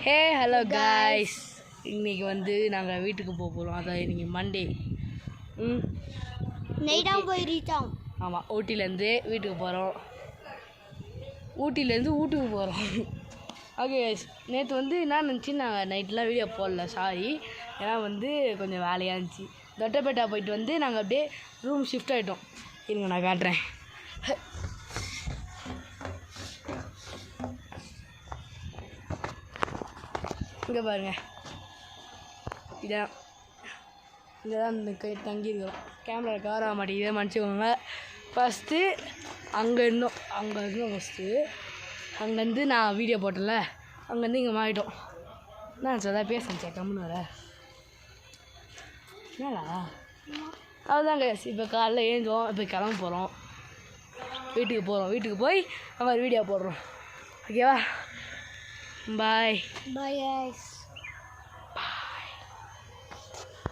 Hey hello guys, இன்றைக்கி வந்து நாங்கள் வீட்டுக்கு போக போகிறோம். அதாவது இன்றைக்கி மண்டே. நைட்டாக போய் ரீச்சோம். ஆமாம், ஊட்டிலேருந்து வீட்டுக்கு போகிறோம். ஊட்டிலேருந்து வீட்டுக்கு போகிறோம். ஓகே காய்ஸ், நேற்று வந்து என்ன நினச்சி நாங்கள் நைட்லாம் வீடியோ போடல, சாரி. ஏன்னா வந்து கொஞ்சம் வேலையாக இருந்துச்சு. தொட்டப்பேட்டா போயிட்டு வந்து நாங்கள் அப்படியே ரூம் ஷிஃப்ட் ஆகிட்டோம். இருங்க நான் காட்டுறேன். இங்கே பாருங்கள், இங்கே தான் இந்த தங்கியிருக்கிறோம். கேமரா கவர் ஆக மாட்டேங்குது, மன்னிச்சுக்கோங்க. ஃபஸ்ட்டு அங்கே இருந்தோம் ஃபஸ்ட்டு. அங்கேருந்து நான் வீடியோ போட்டல, அங்கேருந்து இங்கே மாறிட்டோம். நான் சார் பேசுகிறேன் கம்முன்னு வர என்னடா அதுதான் கேஸ். இப்போ காலைல ஏஞ்சோம், இப்போ கிளம்ப போகிறோம், வீட்டுக்கு போய் நம்ம வீடியோ போடுறோம். ஓகேவா? பாய் பாய்.